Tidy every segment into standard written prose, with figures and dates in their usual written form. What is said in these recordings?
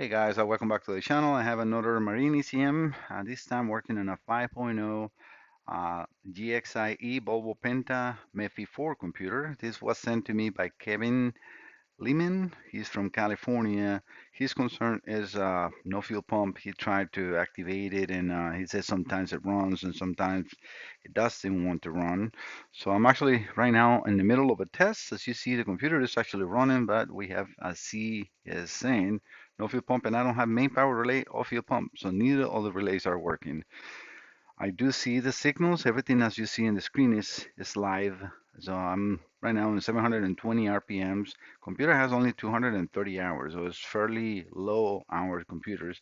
Hey guys, welcome back to the channel. I have another Marine ECM, this time working on a 5.0 GXIe Volvo Penta MEFI 4 computer. This was sent to me by Kevin Lehman. He's from California. His concern is no fuel pump. He tried to activate it and he says sometimes it runs and sometimes it doesn't want to run. So I'm actually right now in the middle of a test. As you see, the computer is actually running, but we have a C is saying no fuel pump and I don't have main power relay or fuel pump. So neither of the relays are working. I do see the signals. Everything as you see in the screen is live. So I'm right now in 720 RPMs. Computer has only 230 hours, so it's fairly low hour computers.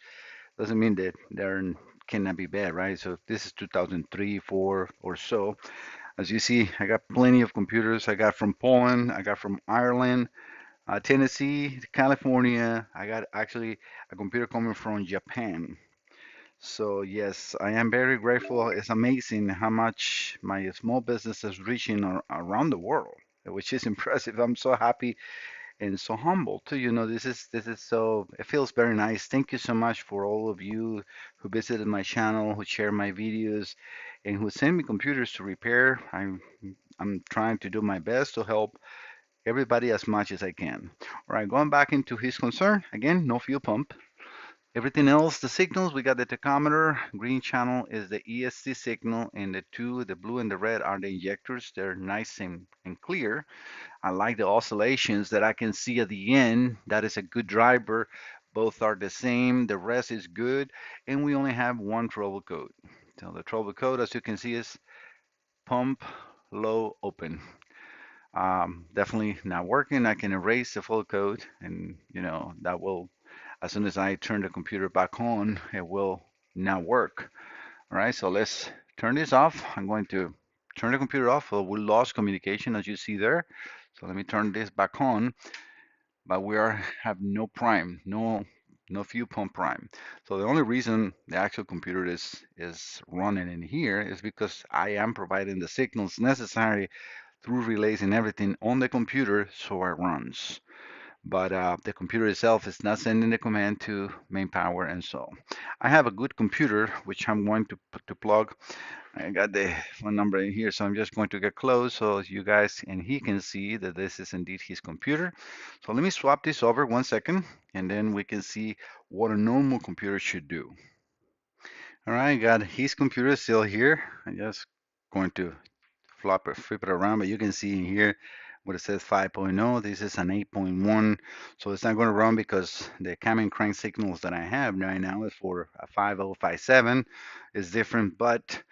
Doesn't mean that they're cannot be bad, right? So this is 2003, 4 or so. As you see, I got plenty of computers. I got from Poland, I got from Ireland, Tennessee, California. I got actually a computer coming from Japan. So yes, I am very grateful. It's amazing how much my small business is reaching around the world, which is impressive. I'm so happy and so humble too. This is so it feels very nice. Thank you so much for all of you who visited my channel, who share my videos, and who send me computers to repair. I'm trying to do my best to help everybody as much as I can. All right, going back into his concern again, no fuel pump. Everything else, the signals, we got the tachometer. Green channel is the ESC signal, and the blue and the red are the injectors. They're nice and clear. I like the oscillations that I can see at the end. That is a good driver. Both are the same. The rest is good, and we only have one trouble code. So the trouble code, as you can see, is pump low open. Definitely not working. I can erase the full code, and that will as soon as I turn the computer back on, it will now work. All right, so let's turn this off. I'm going to turn the computer off. So we lost communication as you see there. So let me turn this back on, but have no prime, no fuel pump prime. So the only reason the actual computer is running in here is because I am providing the signals necessary through relays and everything on the computer so it runs, but the computer itself is not sending the command to main power. And so I have a good computer which I'm going to plug. I got the phone number in here, so I'm just going to get close so you guys and he can see that this is indeed his computer. So let me swap this over 1 second, and then we can see what a normal computer should do. All right, got his computer still here. I'm just going to flip it around, but you can see in here what it says 5.0. This is an 8.1, so it's not going to run because the cam and crank signals that I have right now is for a 5057 is different, but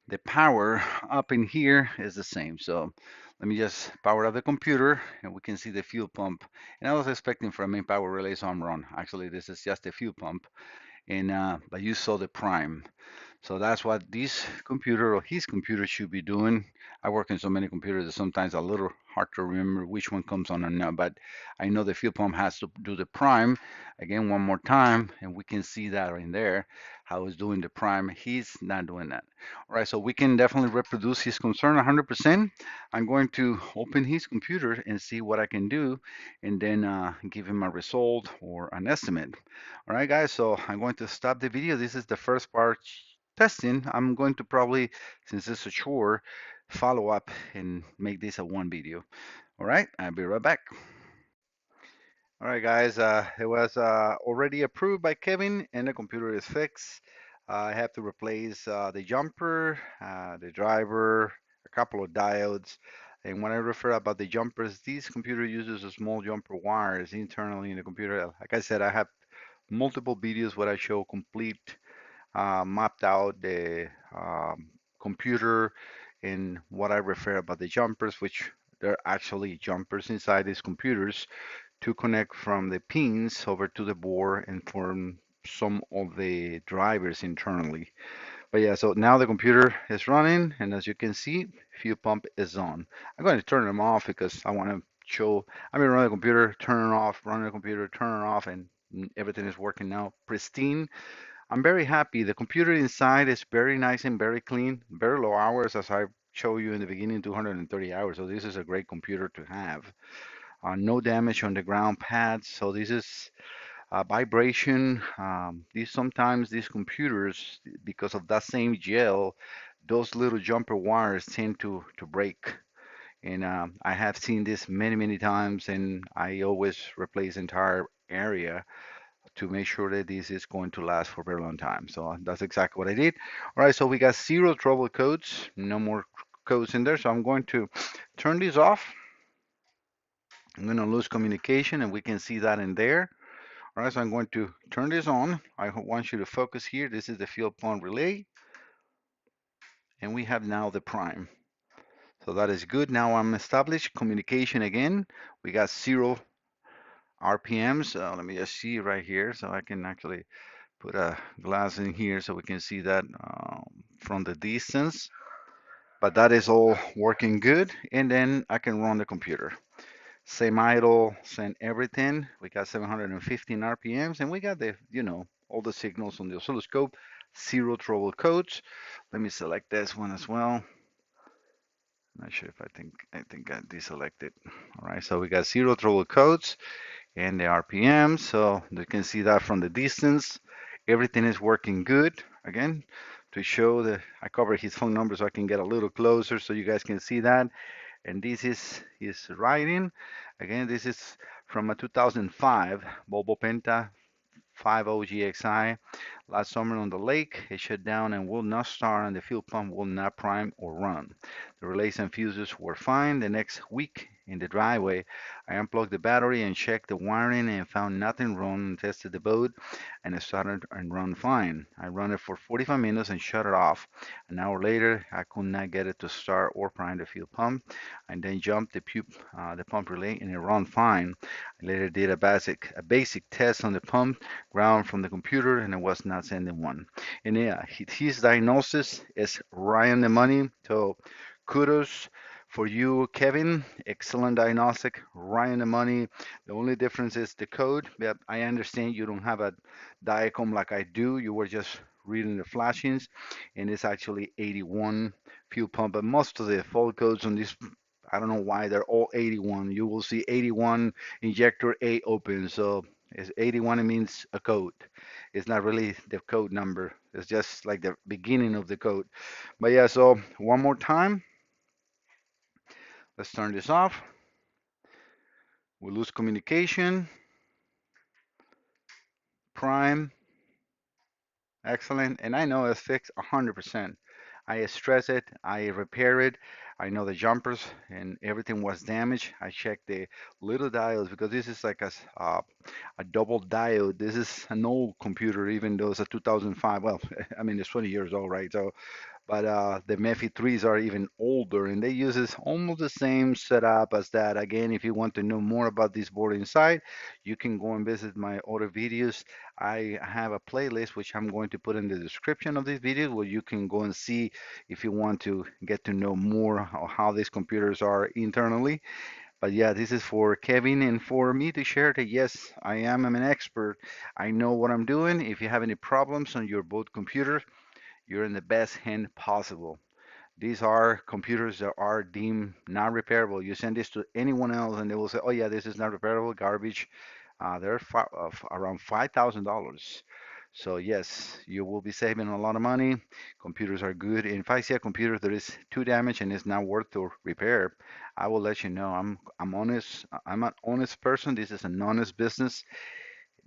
the power up in here is the same. So let me just power up the computer and we can see the fuel pump. And I was expecting for a main power relay, so I'm wrong. Actually, this is just the fuel pump, and but you saw the prime. So that's what this computer or his computer should be doing. I work in so many computers that sometimes a little hard to remember which one comes on and not, but I know the fuel pump has to do the prime. Again, one more time, and we can see that in there, how it's doing the prime. He's not doing that. All right, so we can definitely reproduce his concern 100%. I'm going to open his computer and see what I can do, and then give him a result or an estimate. All right, guys, so I'm going to stop the video. This is the first part testing. I'm going to probably, since it's a chore, follow up and make this a one video. All right, I'll be right back. All right, guys, it was already approved by Kevin and the computer is fixed. I have to replace the jumper, the driver, a couple of diodes. And when I refer about the jumpers, these computer uses a small jumper wires internally in the computer. Like I said, I have multiple videos where I show complete mapped out the computer and what I refer about the jumpers, which they're actually jumpers inside these computers to connect from the pins over to the board and form some of the drivers internally. But yeah, so now the computer is running, and as you can see, fuel pump is on. I'm going to turn them off because I want to show. I've been running the computer, turn it off, running the computer, turn it off, and everything is working now pristine. I'm very happy. The computer inside is very nice and very clean, very low hours, as I showed you in the beginning, 230 hours. So this is a great computer to have. No damage on the ground pads. So this is vibration. Sometimes these computers, because of that same gel, those little jumper wires tend to break. And I have seen this many, many times, and I always replace the entire area to make sure that this is going to last for a very long time. So that's exactly what I did. All right, so we got zero trouble codes, no more codes in there. So I'm going to turn this off. I'm going to lose communication, and we can see that in there. All right, so I'm going to turn this on. I want you to focus here. This is the field pump relay, and we have now the prime. So that is good. Now I'm established communication again. We got zero RPMs. Let me just see right here so I can actually put a glass in here so we can see that from the distance. But that is all working good. And then I can run the computer. Same idle, same everything. We got 715 RPMs and we got all the signals on the oscilloscope. Zero trouble codes. Let me select this one as well. Not sure if I think I deselected. All right, so we got zero trouble codes and the RPM. So you can see that from the distance. Everything is working good. Again, to show that I cover his phone number so I can get a little closer so you guys can see that. And this is his writing. Again, this is from a 2005 Volvo Penta 50GXI. Last summer on the lake, it shut down and will not start, and the fuel pump will not prime or run. The relays and fuses were fine. The next week in the driveway, I unplugged the battery and checked the wiring and found nothing wrong and tested the boat, and it started and run fine. I ran it for 45 minutes and shut it off. An hour later, I could not get it to start or prime the fuel pump. I then jumped the pump relay and it ran fine. I later did a basic test on the pump ground from the computer and it was not sending one. And yeah, his diagnosis is right on the money. So kudos for you, Kevin. Excellent diagnostic, right on the money. The only difference is the code. But I understand you don't have a diacom like I do. You were just reading the flashings, and it's actually 81 fuel pump. But most of the fault codes on this, I don't know why they're all 81. You will see 81 injector A open. So it's 81, it means a code. It's not really the code number. It's just like the beginning of the code. But yeah, so one more time. Let's turn this off. We lose communication. Prime. Excellent. And I know it's fixed 100%. I stress it. I repair it. I know the jumpers and everything was damaged. I checked the little diodes because this is like a double diode. This is an old computer, even though it's a 2005. Well, I mean, it's 20 years old, right? So but the MEFI 3s are even older and they uses almost the same setup as that. Again, if you want to know more about this board inside, you can go and visit my other videos. I have a playlist which I'm going to put in the description of this video where you can go and see if you want to get to know more of how these computers are internally. But yeah, this is for Kevin and for me to share that yes, I'm an expert. I know what I'm doing. If you have any problems on your boat computer, you're in the best hand possible. These are computers that are deemed not repairable. You send this to anyone else and they will say, oh yeah, this is not repairable, garbage. They're around $5,000. So yes, you will be saving a lot of money. Computers are good. If I see a computer that is too damaged and is not worth to repair, I will let you know. I'm honest. I'm an honest person. This is an honest business.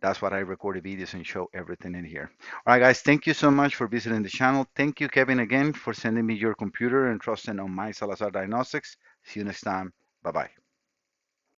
That's what I record the videos and show everything in here. All right, guys, thank you so much for visiting the channel. Thank you, Kevin, again for sending me your computer and trusting on my Salazar Diagnostics. See you next time. Bye-bye.